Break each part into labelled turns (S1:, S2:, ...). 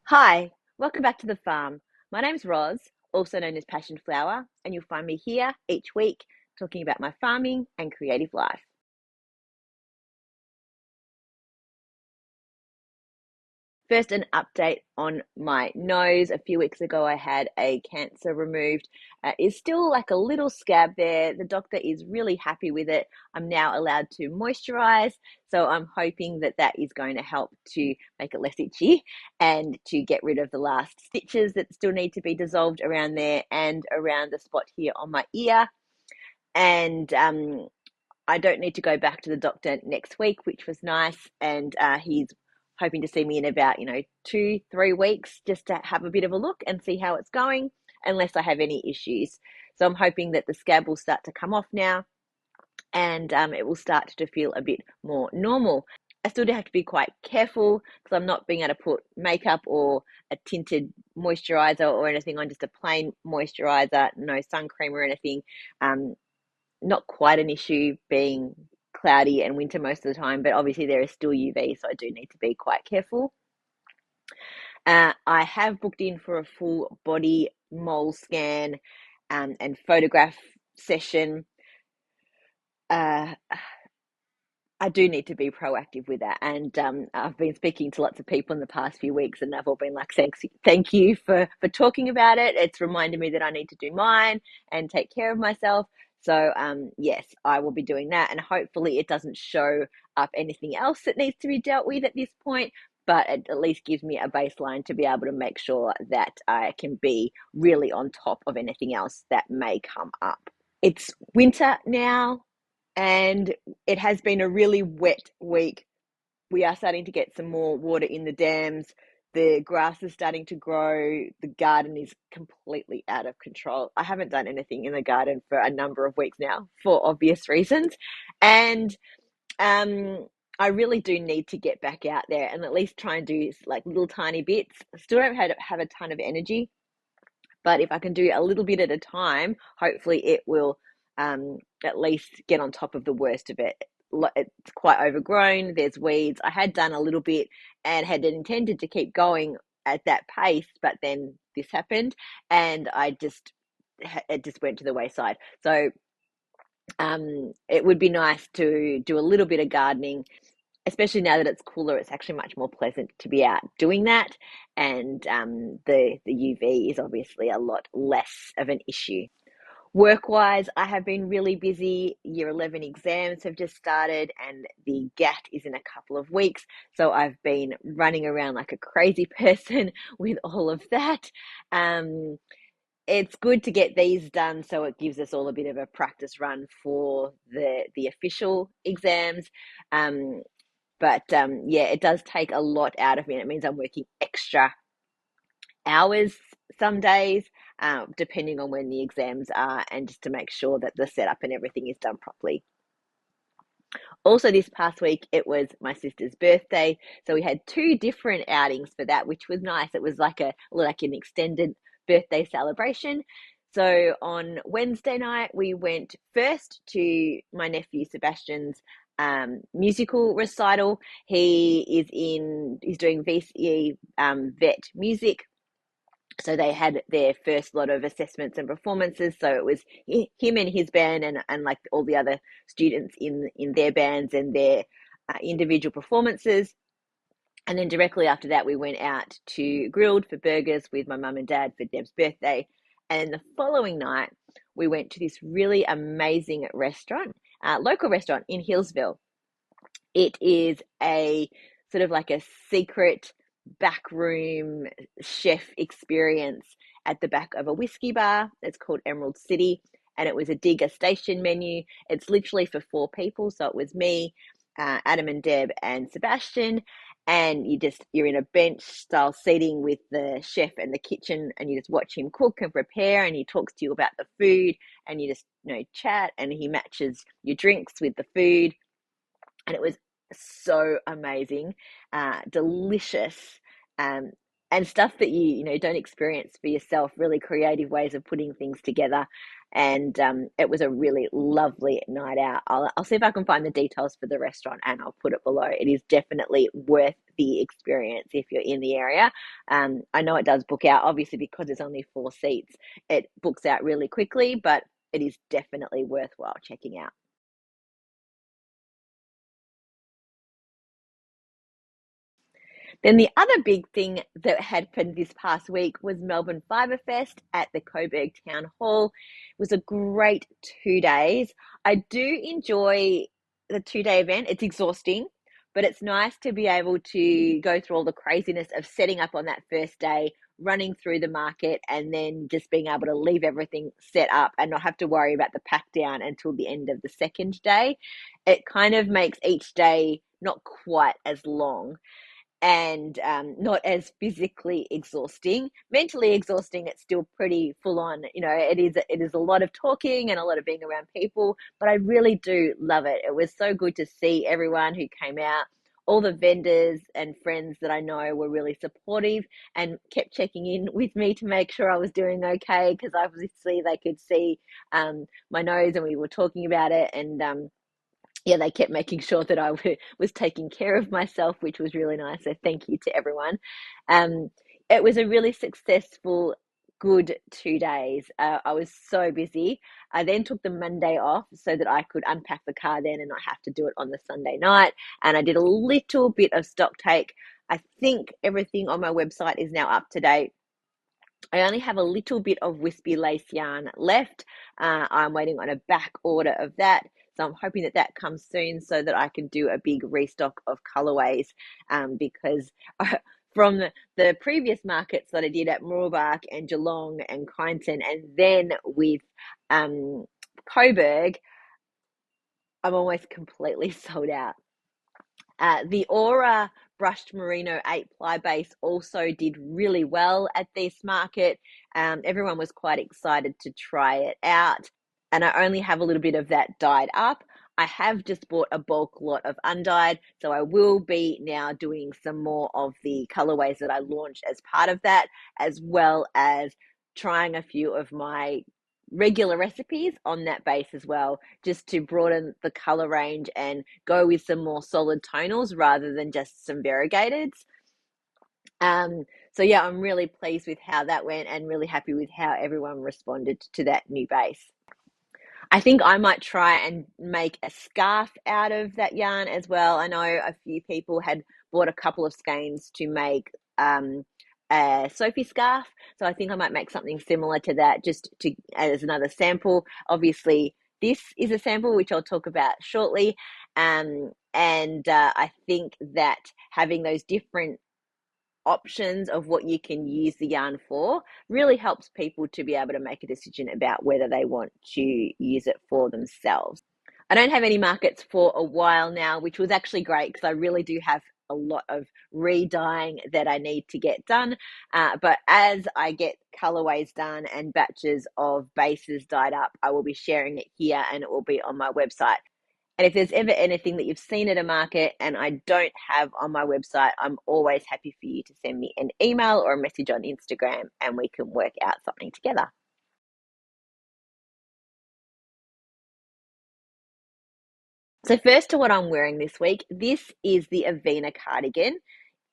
S1: Hi, welcome back to the farm. My name's Roz, also known as Passion Flower, and you'll find me here each week talking about my farming and creative life. First, an update on my nose. A few weeks ago, I had a cancer removed. It's still like a little scab there. The doctor is really happy with it. I'm now allowed to moisturize, so I'm hoping that that is going to help to make it less itchy and to get rid of the last stitches that still need to be dissolved around there and around the spot here on my ear. And I don't need to go back to the doctor next week, which was nice. And he's hoping to see me in about, 2, 3 weeks just to have a bit of a look and see how it's going, unless I have any issues. So I'm hoping that the scab will start to come off now and it will start to feel a bit more normal. I still do have to be quite careful because I'm not being able to put makeup or a tinted moisturizer or anything on, just a plain moisturizer, no sun cream or anything. Um, Not quite an issue being cloudy and winter most of the time, but obviously there is still UV, so I do need to be quite careful. I have booked in for a full body mole scan and photograph session. Uh, I do need to be proactive with that, and I've been speaking to lots of people in the past few weeks, and they've all been like, thank you for talking about it. It's reminded me that I need to do mine and take care of myself. So yes, I will be doing that, and hopefully it doesn't show up anything else that needs to be dealt with at this point. But it at least gives me a baseline to be able to make sure that I can be really on top of anything else that may come up. It's winter now, and it has been a really wet week. We are starting to get some more water in the dams. The grass is starting to grow. The garden is completely out of control. I haven't done anything in the garden for a number of weeks now for obvious reasons. And I really do need to get back out there and at least try and do like little tiny bits. I still don't have a ton of energy, but if I can do a little bit at a time, hopefully it will at least get on top of the worst of it. It's quite overgrown. There's weeds. I had done a little bit and had intended to keep going at that pace, but then this happened, and it just went to the wayside. So it would be nice to do a little bit of gardening, especially now that it's cooler. It's actually much more pleasant to be out doing that, and the UV is obviously a lot less of an issue. Work wise, I have been really busy. Year 11 exams have just started, and the GAT is in a couple of weeks. So I've been running around like a crazy person with all of that. Um, it's good to get these done so it gives us all a bit of a practice run for the official exams. Um, but yeah, it does take a lot out of me, and it means I'm working extra hours some days, depending on when the exams are, and just to make sure that the setup and everything is done properly. Also, this past week, it was my sister's birthday, so we had two different outings for that, which was nice. It was like an extended birthday celebration. So on Wednesday night, we went first to my nephew Sebastian's musical recital. He's doing VCE vet music, so they had their first lot of assessments and performances. So it was him and his band, and like all the other students in their bands and their individual performances. And then directly after that, we went out to Grilled for burgers with my mum and dad for Deb's birthday. And then the following night, we went to this really amazing restaurant, local restaurant in Hillsville. It is a sort of like a secret backroom chef experience at the back of a whiskey bar. It's called Emerald City, and it was a degustation menu. It's literally for 4 people, so it was me, Adam and Deb and Sebastian, and you're in a bench style seating with the chef in the kitchen, and you just watch him cook and prepare, and he talks to you about the food, and you just chat, and he matches your drinks with the food, and it was so amazing, delicious, um, and stuff that you don't experience for yourself. Really creative ways of putting things together, and it was a really lovely night out. I'll see if I can find the details for the restaurant, and I'll put it below. It is definitely worth the experience if you're in the area. I know it does book out, obviously, because it's only 4 seats. It books out really quickly, but it is definitely worthwhile checking out. Then the other big thing that happened this past week was Melbourne Fibre Fest at the Coburg Town Hall. It was a great 2 days. I do enjoy the 2 day event. It's exhausting, but it's nice to be able to go through all the craziness of setting up on that first day, running through the market, and then just being able to leave everything set up and not have to worry about the pack down until the end of the second day. It kind of makes each day not quite as long and not as physically exhausting. Mentally exhausting, it's still pretty full on. It is a lot of talking and a lot of being around people, but I really do love it. It was so good to see everyone who came out. All the vendors and friends that I know were really supportive and kept checking in with me to make sure I was doing okay, because obviously they could see my nose and we were talking about it, and yeah, they kept making sure that I was taking care of myself, which was really nice. So thank you to everyone. Um, it was a really successful, good 2 days. I was so busy. I then took the Monday off so that I could unpack the car then and not have to do it on the Sunday night. And I did a little bit of stock take. I think everything on my website is now up to date. I only have a little bit of wispy lace yarn left. I'm waiting on a back order of that. So I'm hoping that that comes soon so that I can do a big restock of colorways, because from the previous markets that I did at Moorbark and Geelong and Kyneton, and then with Coburg, I'm almost completely sold out. The Aura brushed merino 8-ply base also did really well at this market. Everyone was quite excited to try it out, and I only have a little bit of that dyed up. I have just bought a bulk lot of undyed, so I will be now doing some more of the colorways that I launched as part of that, as well as trying a few of my regular recipes on that base as well, just to broaden the color range and go with some more solid tonals rather than just some variegateds. So yeah, I'm really pleased with how that went and really happy with how everyone responded to that new base. I think I might try and make a scarf out of that yarn as well. I know a few people had bought a couple of skeins to make a Sophie scarf, so I think I might make something similar to that, just to as another sample. Obviously, this is a sample which I'll talk about shortly, and I think that having those different options of what you can use the yarn for really helps people to be able to make a decision about whether they want to use it for themselves. I don't have any markets for a while now, which was actually great because I really do have a lot of re-dyeing that I need to get done. But as I get colorways done and batches of bases dyed up, I will be sharing it here and it will be on my website. And if there's ever anything that you've seen at a market and I don't have on my website, I'm always happy for you to send me an email or a message on Instagram and we can work out something together. So first to what I'm wearing this week, this is the Evina cardigan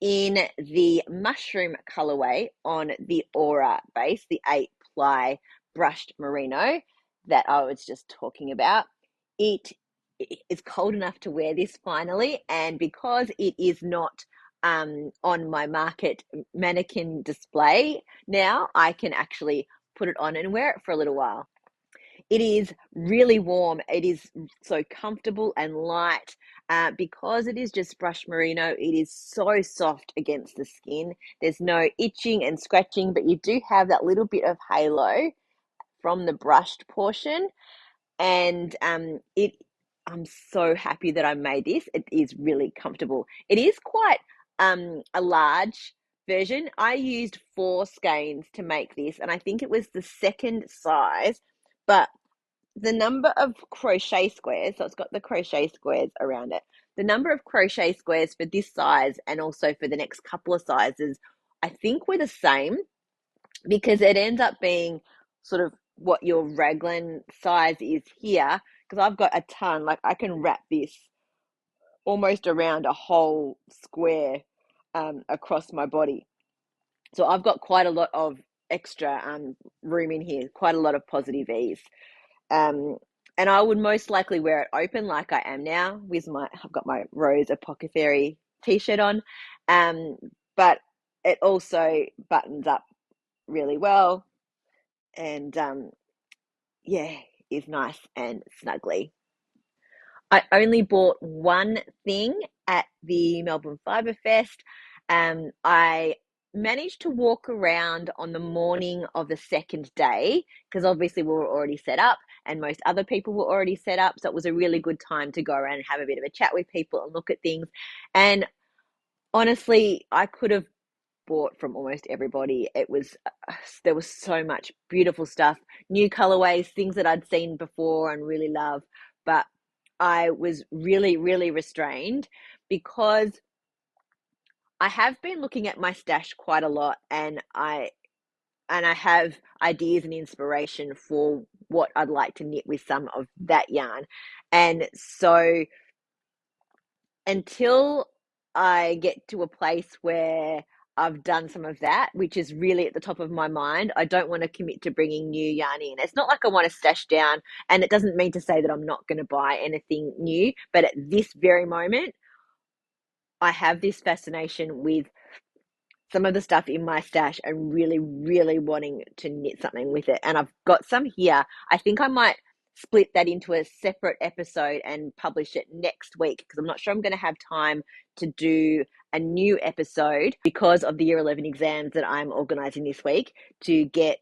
S1: in the mushroom colorway on the Aura base, the 8-ply brushed merino that I was just talking about. It is cold enough to wear this finally, and because it is not on my market mannequin display now, I can actually put it on and wear it for a little while. It is really warm. It is so comfortable and light. Because it is just brushed merino, it is so soft against the skin. There's no itching and scratching, but you do have that little bit of halo from the brushed portion. And I'm so happy that I made this. It is really comfortable. It is quite a large version. I used 4 skeins to make this, and I think it was the second size, but the number of crochet squares, so it's got the crochet squares around it. The number of crochet squares for this size and also for the next couple of sizes, I think were the same, because it ends up being sort of what your raglan size is here. Because I've got a ton, like I can wrap this almost around a whole square across my body. So I've got quite a lot of extra room in here, quite a lot of positive ease. Um, and I would most likely wear it open like I am now with I've got my Rose Apothecary t-shirt on. Um, but it also buttons up really well and yeah, is nice and snuggly. I only bought one thing at the Melbourne Fibre Fest. I managed to walk around on the morning of the second day because obviously we were already set up and most other people were already set up. So it was a really good time to go around and have a bit of a chat with people and look at things. And honestly, I could have bought from almost everybody. There was so much beautiful stuff, new colorways, things that I'd seen before and really love. But I was really, really restrained because I have been looking at my stash quite a lot, and I have ideas and inspiration for what I'd like to knit with some of that yarn. And so until I get to a place where I've done some of that, which is really at the top of my mind, I don't want to commit to bringing new yarn in. It's not like I want to stash down, and it doesn't mean to say that I'm not going to buy anything new, but at this very moment, I have this fascination with some of the stuff in my stash and really, really wanting to knit something with it. And I've got some here. I think I might split that into a separate episode and publish it next week because I'm not sure I'm going to have time to do a new episode because of the year 11 exams that I'm organizing this week to get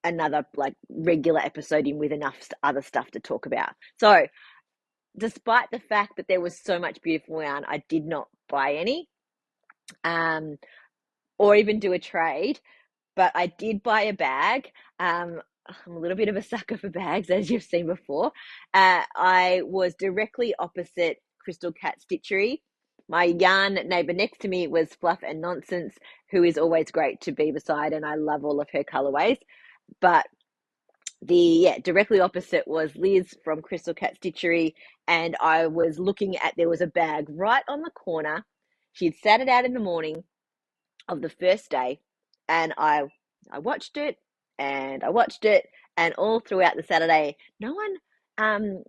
S1: another like regular episode in with enough other stuff to talk about. So despite the fact that there was so much beautiful yarn, I did not buy any or even do a trade, but I did buy a bag. I'm a little bit of a sucker for bags, as you've seen before. I was directly opposite Crystal Cat Stitchery. My yarn neighbour next to me was Fluff and Nonsense, who is always great to be beside, and I love all of her colourways. But directly opposite was Liz from Crystal Cat Stitchery, and I was looking at, there was a bag right on the corner. She'd sat it out in the morning of the first day, and I watched it and I watched it, and all throughout the Saturday, no one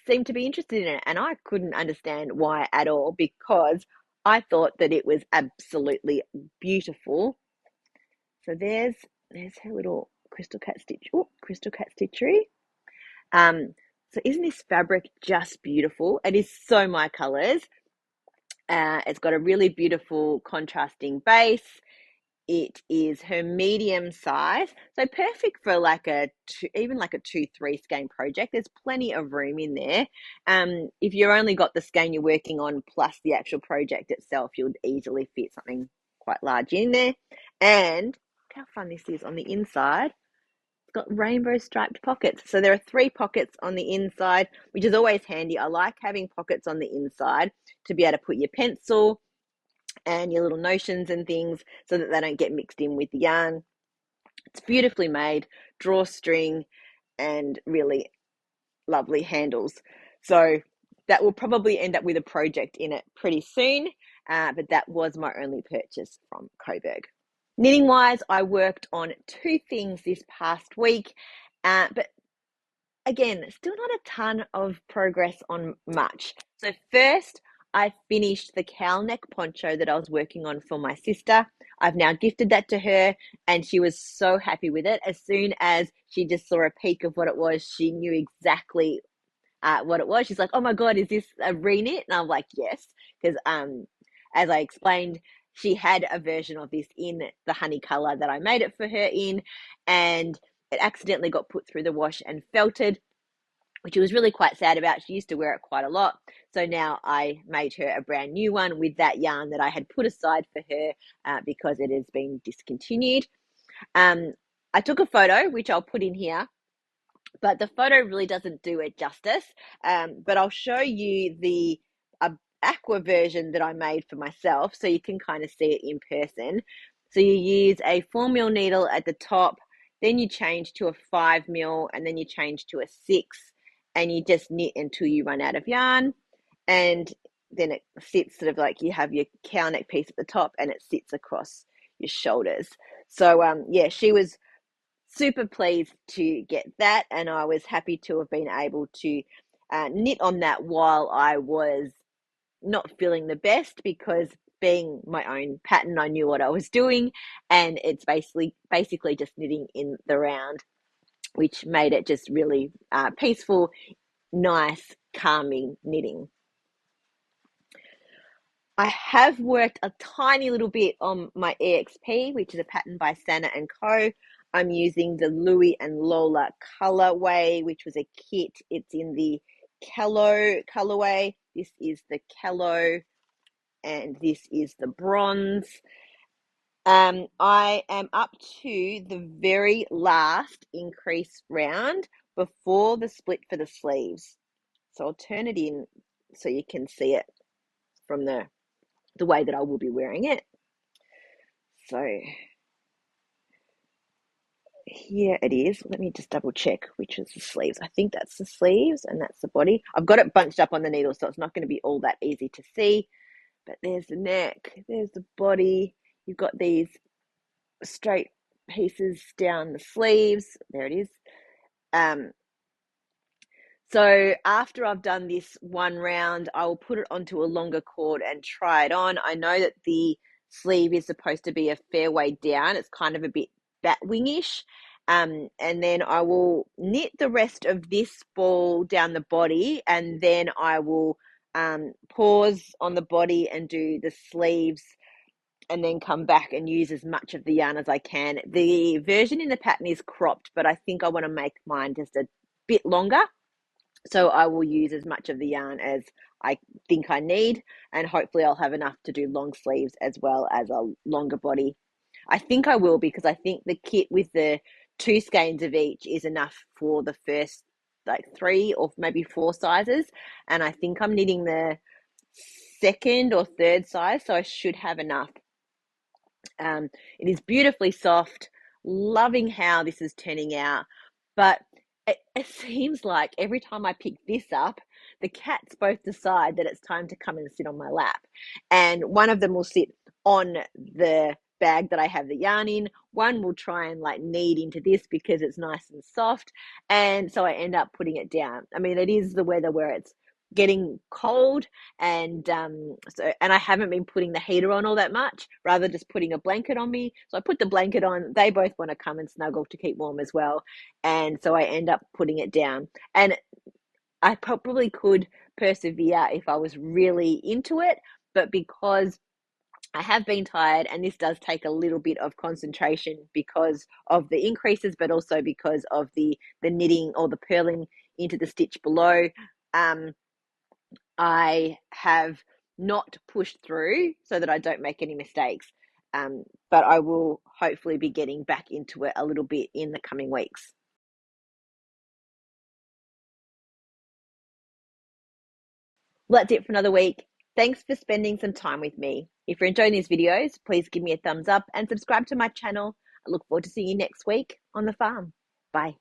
S1: seemed to be interested in it, and I couldn't understand why at all because I thought that it was absolutely beautiful. So there's her little Crystal Cat Stitchery. So isn't this fabric just beautiful? It is so my colors. It's got a really beautiful contrasting base. It is her medium size, so perfect for like even like a 2-3 skein project. There's plenty of room in there. If you've only got the skein you're working on plus the actual project itself, you'll easily fit something quite large in there. And look how fun this is on the inside. It's got rainbow striped pockets. So there are 3 pockets on the inside, which is always handy. I like having pockets on the inside to be able to put your pencil and your little notions and things so that they don't get mixed in with the yarn. It's beautifully made, drawstring, and really lovely handles. So that will probably end up with a project in it pretty soon, but that was my only purchase from Coburg. Knitting wise, I worked on 2 things this past week, but again, still not a ton of progress on much. So first, I finished the cowl neck poncho that I was working on for my sister. I've now gifted that to her, and she was so happy with it. As soon as she just saw a peek of what it was, she knew exactly what it was. She's like, "Oh my God, is this a reknit?" And I'm like, "Yes," because as I explained, she had a version of this in the honey color that I made it for her in, and it accidentally got put through the wash and felted, which she was really quite sad about. She used to wear it quite a lot. So now I made her a brand new one with that yarn that I had put aside for her because it has been discontinued. I took a photo, which I'll put in here, but the photo really doesn't do it justice. But I'll show you the aqua version that I made for myself so you can kind of see it in person. So you use a 4 mil needle at the top, then you change to a 5 mil, and then you change to a 6, and you just knit until you run out of yarn. And then it sits sort of like you have your cow neck piece at the top and it sits across your shoulders. So yeah, she was super pleased to get that, and I was happy to have been able to knit on that while I was not feeling the best, because being my own pattern, I knew what I was doing, and it's basically just knitting in the round, which made it just really peaceful, nice, calming knitting. I have worked a tiny little bit on my EXP, which is a pattern by Sana and Co. I'm using the Louie and Lola colorway, which was a kit. It's in the Callow colorway. This is the Callow, and this is the bronze. I am up to the very last increase round before the split for the sleeves. So I'll turn it in so you can see it from the way that I will be wearing it. So here it is. Let me just double check which is the sleeves. I think that's the sleeves and that's the body. I've got it bunched up on the needle, so it's not going to be all that easy to see. But there's the neck, there's the body. You've got these straight pieces down the sleeves. There it is. So after I've done this one round, I will put it onto a longer cord and try it on. I know that the sleeve is supposed to be a fair way down. It's kind of a bit bat wingish. And then I will knit the rest of this ball down the body, and then I will pause on the body and do the sleeves, and then come back and use as much of the yarn as I can. The version in the pattern is cropped, but I think I want to make mine just a bit longer. So I will use as much of the yarn as I think I need, and hopefully I'll have enough to do long sleeves as well as a longer body. I think I will, because I think the kit with the 2 skeins of each is enough for the first like 3 or maybe 4 sizes, and I think I'm knitting the 2nd or 3rd size, so I should have enough. It is beautifully soft, loving how this is turning out, but it seems like every time I pick this up, the cats both decide that it's time to come and sit on my lap. And one of them will sit on the bag that I have the yarn in. One will try and like knead into this because it's nice and soft. And so I end up putting it down. I mean, it is the weather where it's getting cold, and I haven't been putting the heater on all that much, rather just putting a blanket on me. So I put the blanket on. They both want to come and snuggle to keep warm as well, and so I end up putting it down. And I probably could persevere if I was really into it, but because I have been tired, and this does take a little bit of concentration because of the increases, but also because of the knitting or the purling into the stitch below. I have not pushed through so that I don't make any mistakes. But I will hopefully be getting back into it a little bit in the coming weeks. Well, that's it for another week. Thanks for spending some time with me. If you're enjoying these videos, please give me a thumbs up and subscribe to my channel. I look forward to seeing you next week on the farm. Bye.